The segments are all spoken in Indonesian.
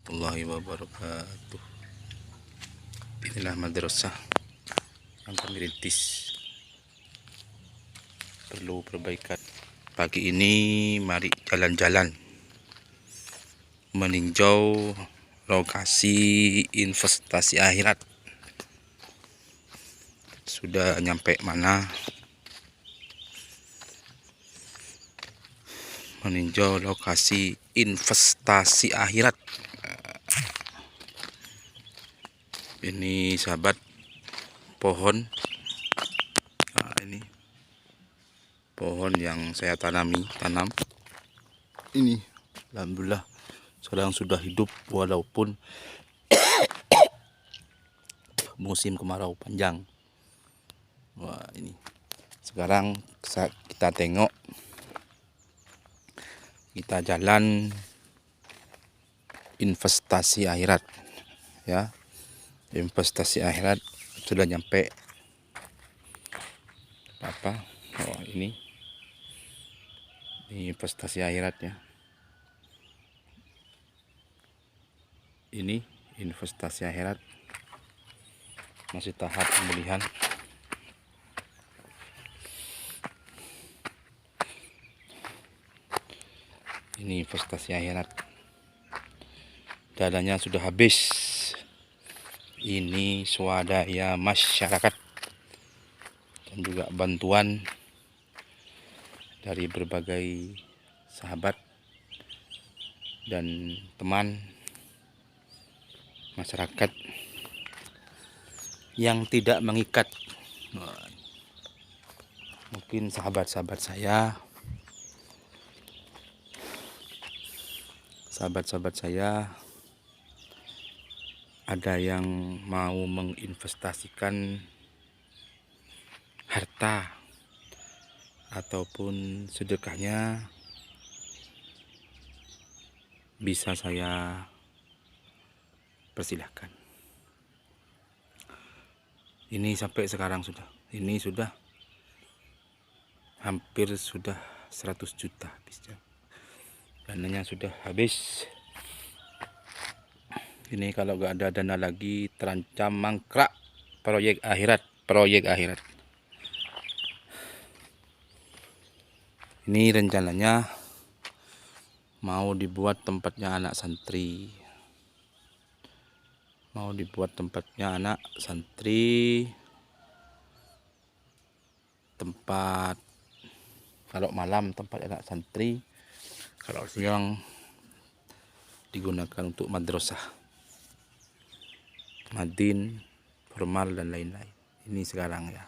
warahmatullahi wabarakatuh. Inilah madrasah yang kami rintis, perlu perbaikan. Pagi ini mari jalan-jalan meninjau lokasi investasi akhirat. Sudah nyampe mana? Meninjau lokasi investasi akhirat. Ini sahabat pohon. Nah, ini pohon yang saya tanam. Ini alhamdulillah sekarang sudah hidup walaupun musim kemarau panjang. Wah, ini sekarang kita tengok, kita jalan investasi akhirat ya. Investasi akhirat sudah nyampe apa? Oh, ini investasi akhiratnya. Ini investasi akhirat masih tahap pemulihan. Ini investasi akhirat, dananya sudah habis. Ini swadaya masyarakat dan juga bantuan dari berbagai sahabat dan teman masyarakat yang tidak mengikat. Mungkin sahabat-sahabat saya ada yang mau menginvestasikan harta ataupun sedekahnya, bisa saya persilahkan. Ini sampai sekarang sudah hampir 100 juta habisnya. Dananya sudah habis. Ini kalau gak ada dana lagi terancam mangkrak proyek akhirat. Ini rencananya mau dibuat tempatnya anak santri. Tempat kalau malam tempat anak santri, kalau siang digunakan untuk madrasah, madin, formal dan lain-lain. Ini sekarang ya.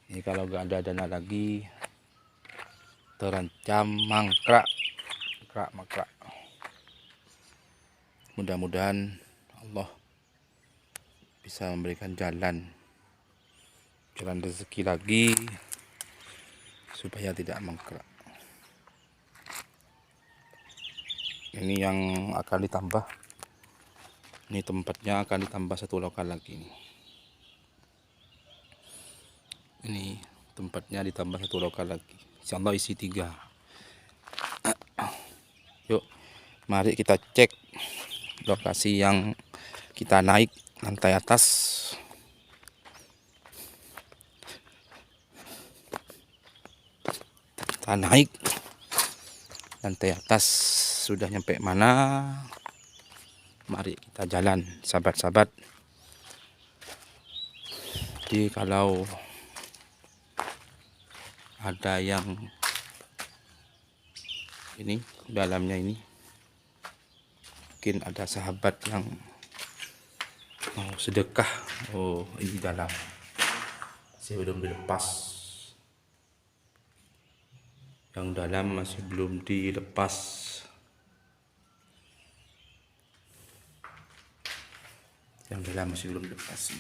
Ini kalau gak ada dana lagi terancam mangkrak. Mudah-mudahan Allah bisa memberikan jalan rezeki lagi supaya tidak mangkrak. Ini yang akan ditambah. Ini tempatnya akan ditambah 1 lokal lagi. Ini tempatnya ditambah 1 lokal lagi. Insyaallah isi 3. Yuk, mari kita cek lokasi yang kita naik lantai atas. Kita naik lantai atas, sudah nyampe mana? Mari kita jalan, sahabat-sahabat. Jadi kalau ada yang ini dalamnya ini, mungkin ada sahabat yang mau sedekah. Oh, ini dalam masih belum dilepas. Yang dalam masih belum dilepas.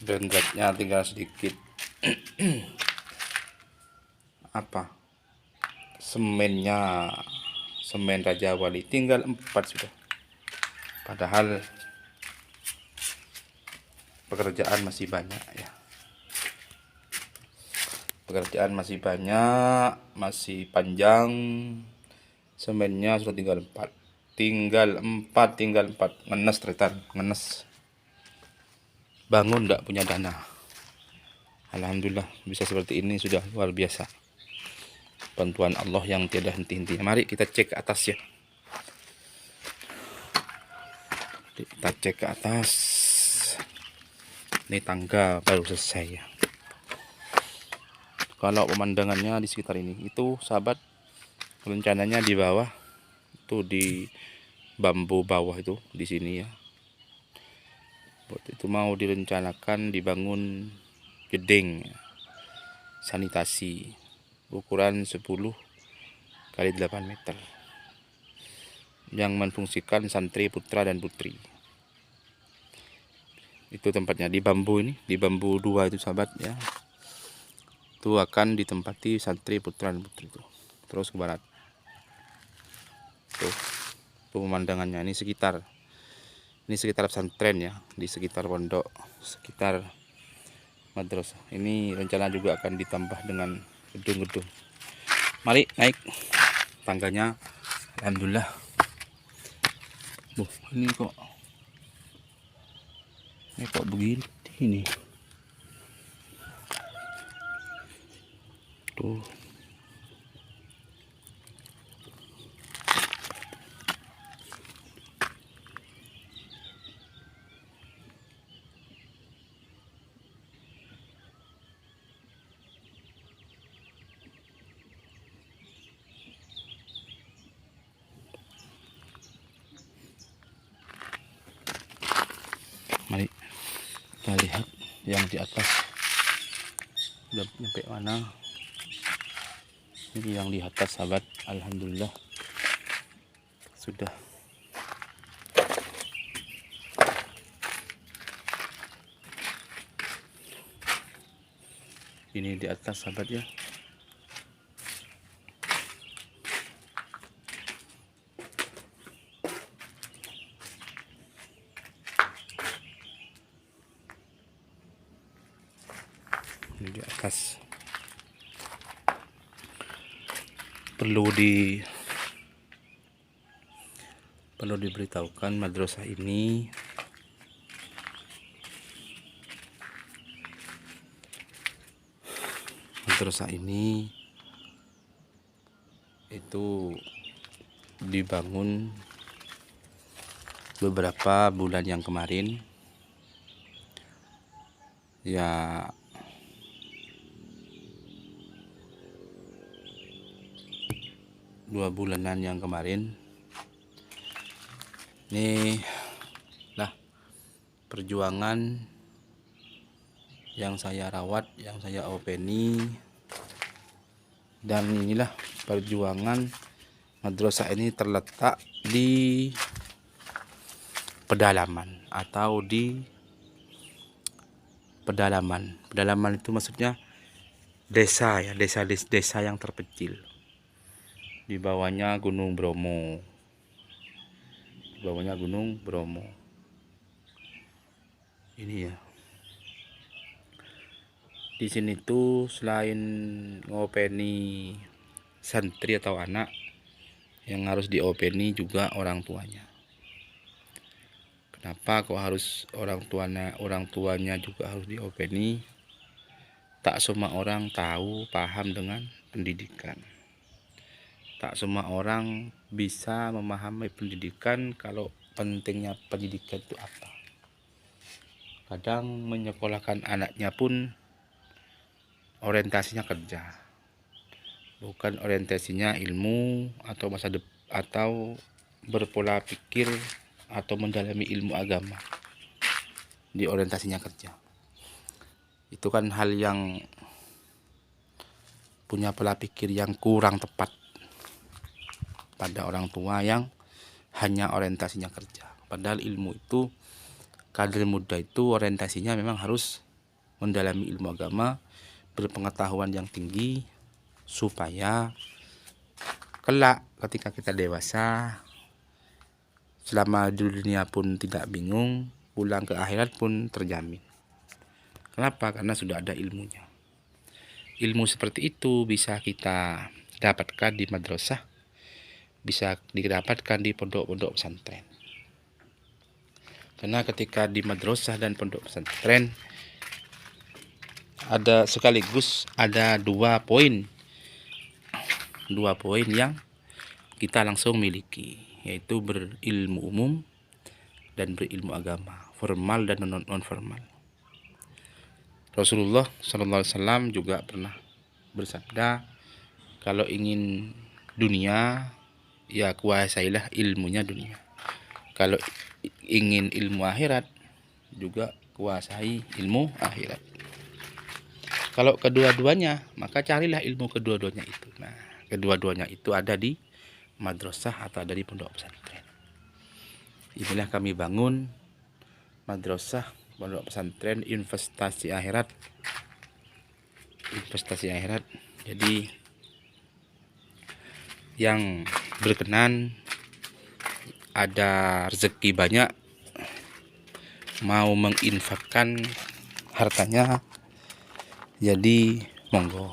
Dendratnya tinggal sedikit. Apa? Semennya, semen Raja Wali tinggal 4 sudah. Padahal pekerjaan masih banyak ya. Pekerjaan masih banyak, masih panjang. Semennya sudah tinggal 4. Tinggal 4. Ngenes tretan, ngenes. Bangun nggak punya dana. Alhamdulillah bisa seperti ini sudah luar biasa. Bantuan Allah yang tiada henti-henti. Mari kita cek ke atas ya. Kita cek ke atas. Ini tangga baru selesai ya. Kalau pemandangannya di sekitar ini, itu sahabat, rencananya di bawah, itu di bambu bawah itu di sini ya. Itu mau direncanakan dibangun gedeng sanitasi ukuran 10 kali 8 meter yang memfungsikan santri putra dan putri. Itu tempatnya di bambu ini, di bambu 2 itu sahabat ya. Itu akan ditempati santri putra dan putri itu. Terus ke barat. Tuh pemandangannya ini sekitar pesantren ya, di sekitar pondok, sekitar madrasah. Ini rencana juga akan ditambah dengan gedung-gedung. Mari naik tangganya. Alhamdulillah. Ini kok begini ini. Tuh. Mari kita lihat yang di atas udah sampai mana. Ini yang di atas sahabat, alhamdulillah sudah. Ini di atas sahabat ya. Ini di atas. Perlu diberitahukan madrasah ini itu dibangun beberapa bulan yang kemarin ya. Dua bulanan yang kemarin ini lah perjuangan yang saya rawat, yang saya openi, dan inilah perjuangan madrasah ini terletak di pedalaman atau di pedalaman. Pedalaman itu maksudnya desa ya, desa yang terpencil. Di bawahnya Gunung Bromo. Ini ya. Di sini tuh selain ngopeni santri atau anak, yang harus diopeni juga orang tuanya. Kenapa kok harus orang tuanya juga harus diopeni? Tak semua orang tahu, paham dengan pendidikan. Tak semua orang bisa memahami pendidikan, kalau pentingnya pendidikan itu apa. Kadang menyekolahkan anaknya pun orientasinya kerja, bukan orientasinya ilmu atau atau berpola pikir atau mendalami ilmu agama. Di orientasinya kerja. Itu kan hal yang punya pola pikir yang kurang tepat pada orang tua yang hanya orientasinya kerja. Padahal ilmu itu, kader muda itu orientasinya memang harus mendalami ilmu agama, berpengetahuan yang tinggi, supaya kelak ketika kita dewasa, selama di dunia pun tidak bingung, pulang ke akhirat pun terjamin. Kenapa? Karena sudah ada ilmunya. ilmu seperti itu bisa kita dapatkan di madrasah, bisa didapatkan di pondok-pondok pesantren. Karena ketika di madrasah dan pondok pesantren ada sekaligus ada dua poin yang kita langsung miliki, yaitu berilmu umum dan berilmu agama, formal dan non formal. Rasulullah SAW juga pernah bersabda, kalau ingin dunia, ya kuasailah ilmunya dunia. Kalau ingin ilmu akhirat, juga kuasai ilmu akhirat. Kalau kedua-duanya, maka carilah ilmu kedua-duanya itu. Nah, kedua-duanya itu ada di madrasah atau ada di pondok pesantren. Inilah kami bangun madrasah, pondok pesantren, investasi akhirat. Jadi yang berkenan, ada rezeki banyak, mau menginfakkan hartanya, jadi monggo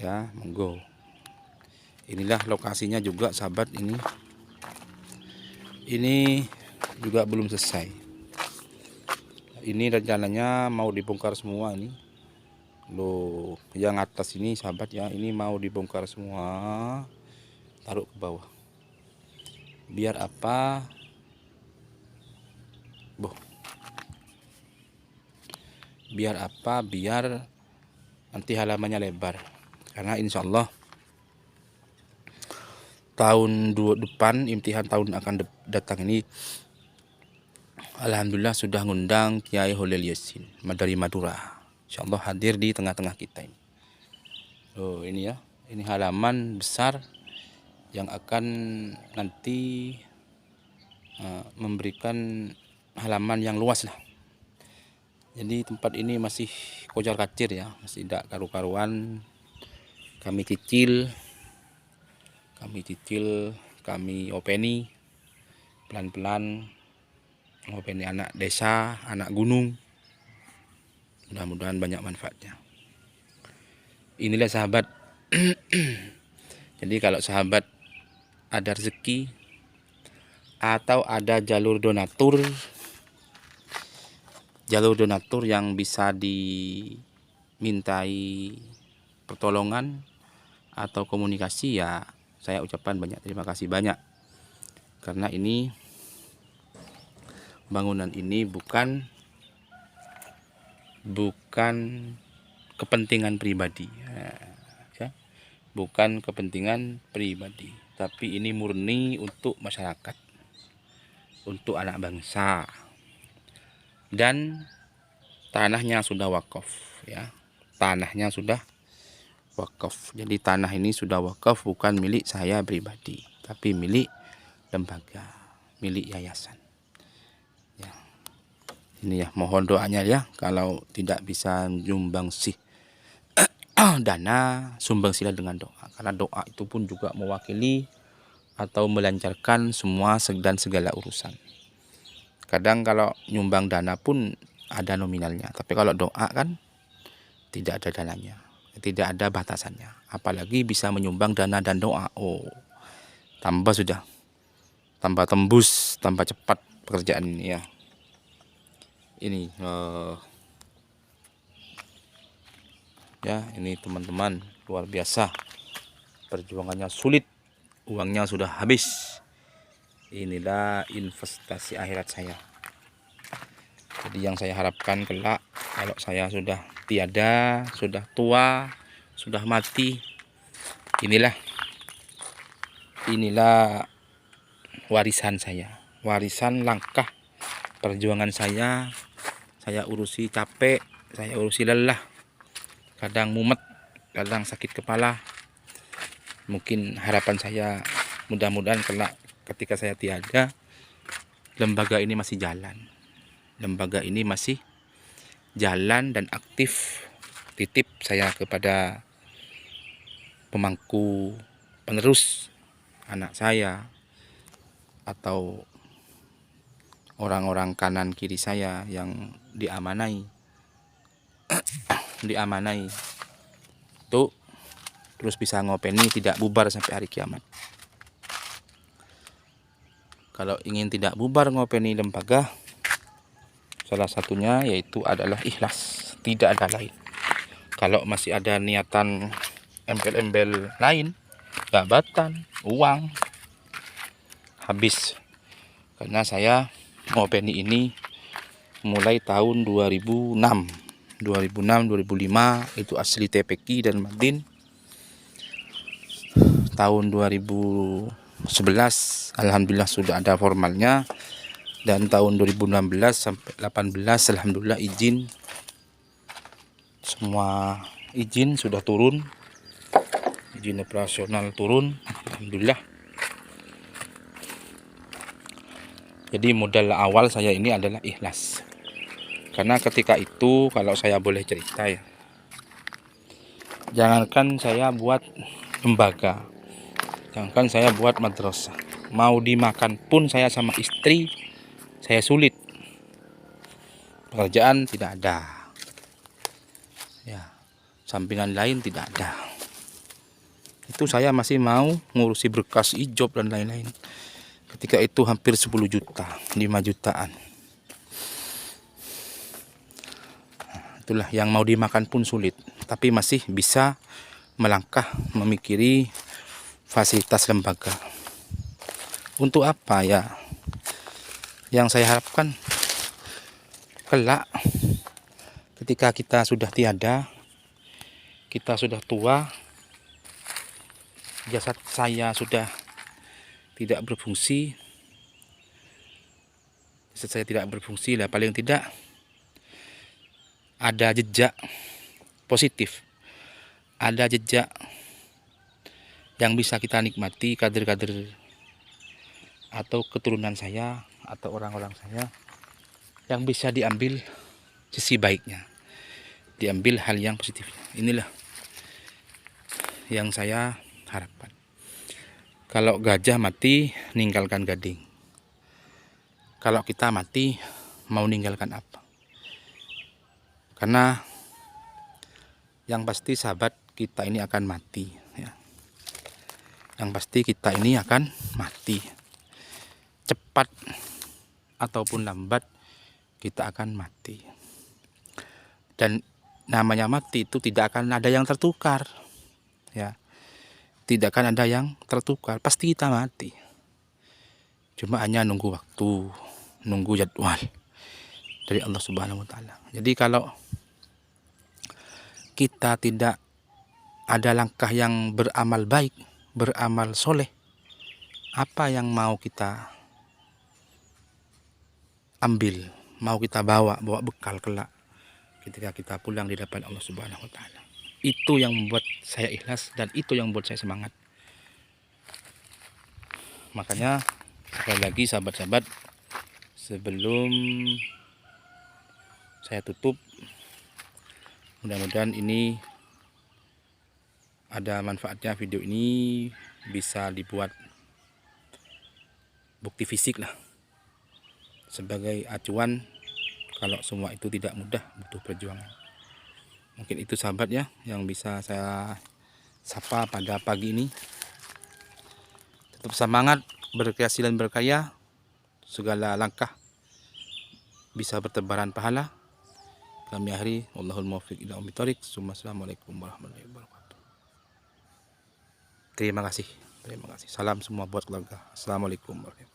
ya, monggo. Inilah lokasinya juga sahabat, ini juga belum selesai. Ini rencananya mau dibongkar semua ini loh, yang atas ini sahabat ya, ini mau dibongkar semua, taruh ke bawah. Biar apa? Biar nanti halamannya lebar. Karena insya Allah tahun depan, imtihan tahun akan datang ini, alhamdulillah sudah ngundang Kiai Holil Yasin dari Madura. Insya Allah hadir di tengah-tengah kita ini. Oh ini ya, ini halaman besar yang akan nanti memberikan halaman yang luas lah. Jadi tempat ini masih kocar kacir ya, masih tidak karu-karuan. Kami cicil, kami openi pelan-pelan, openi anak desa, anak gunung. Mudah-mudahan banyak manfaatnya. Inilah sahabat. Jadi kalau sahabat ada rezeki atau ada jalur donatur yang bisa dimintai pertolongan atau komunikasi, ya saya ucapkan banyak terima kasih banyak. Karena ini bangunan ini bukan kepentingan pribadi ya, bukan kepentingan pribadi, tapi ini murni untuk masyarakat, untuk anak bangsa. Dan tanahnya sudah wakaf ya, tanahnya sudah wakaf. Jadi tanah ini sudah wakaf, bukan milik saya pribadi, tapi milik lembaga, milik yayasan ya. Ini ya, mohon doanya ya. Kalau tidak bisa nyumbang sih dana, sumbang sila dengan doa, karena doa itu pun juga mewakili atau melancarkan semua dan segala urusan. Kadang kalau nyumbang dana pun ada nominalnya, tapi kalau doa kan tidak ada dananya, tidak ada batasannya. Apalagi bisa menyumbang dana dan doa, oh tambah tembus, tambah cepat pekerjaan ini ya. Ini ya, ini teman-teman luar biasa, perjuangannya sulit, uangnya sudah habis. Inilah investasi akhirat saya. Jadi yang saya harapkan kelak, kalau saya sudah tiada, sudah tua, sudah mati, inilah warisan saya, warisan langkah perjuangan saya. Saya urusi capek, saya urusi lelah, kadang mumet, kadang sakit kepala. Mungkin harapan saya, mudah-mudahan kelak ketika saya tiada, lembaga ini masih jalan. Lembaga ini masih jalan dan aktif. Titip saya kepada pemangku penerus, anak saya atau orang-orang kanan kiri saya yang diamanai. diamanai itu terus bisa ngopeni tidak bubar sampai hari kiamat. Kalau ingin tidak bubar ngopeni lembaga, salah satunya yaitu adalah ikhlas, tidak ada lain. Kalau masih ada niatan embel-embel lain, jabatan, uang, habis. Karena saya ngopeni ini mulai tahun 2006, 2005 itu asli TPQ dan Madin. Tahun 2011 alhamdulillah sudah ada formalnya, dan tahun 2016 sampai 18 alhamdulillah izin, semua izin sudah turun, izin operasional turun alhamdulillah. Jadi modal awal saya ini adalah ikhlas. Karena ketika itu kalau saya boleh cerita ya, jangankan saya buat lembaga, jangankan saya buat madrasah, mau dimakan pun saya sama istri saya sulit. Pekerjaan tidak ada, ya, sampingan lain tidak ada. Itu saya masih mau ngurusi berkas ijob dan lain-lain. Ketika itu hampir 10 juta, 5 jutaan. Itulah yang mau dimakan pun sulit, tapi masih bisa melangkah memikiri fasilitas lembaga. Untuk apa ya? Yang saya harapkan kelak ketika kita sudah tiada, kita sudah tua, jasad saya sudah tidak berfungsi, jasad saya tidak berfungsi lah, paling tidak ada jejak positif, ada jejak yang bisa kita nikmati, kader-kader atau keturunan saya atau orang-orang saya, yang bisa diambil sisi baiknya, diambil hal yang positifnya. Inilah yang saya harapkan. Kalau gajah mati, ninggalkan gading. Kalau kita mati, mau ninggalkan apa? Karena yang pasti sahabat, kita ini akan mati ya. Yang pasti kita ini akan mati, cepat ataupun lambat kita akan mati. Dan namanya mati itu tidak akan ada yang tertukar ya, tidak akan ada yang tertukar, pasti kita mati. Cuma hanya nunggu waktu, nunggu jadwal dari Allah Subhanahu wa taala. Jadi kalau kita tidak ada langkah yang beramal baik, beramal soleh, apa yang mau kita ambil, mau kita bawa bekal kelak ketika kita pulang di depan Allah Subhanahu wa taala. Itu yang membuat saya ikhlas dan itu yang membuat saya semangat. Makanya sekali lagi sahabat-sahabat, sebelum saya tutup, mudah-mudahan ini ada manfaatnya, video ini bisa dibuat bukti fisik lah, sebagai acuan kalau semua itu tidak mudah, butuh perjuangan. Mungkin itu sahabat ya yang bisa saya sapa pada pagi ini. Tetap semangat, berkreasi dan berkarya, segala langkah bisa bertebaran pahala. Kami akhiri, wallahul muwaffiq ila aqwamit thoriq. Assalamualaikum warahmatullahi wabarakatuh. Terima kasih. Salam semua buat keluarga. Assalamualaikum warahmatullahi wabarakatuh.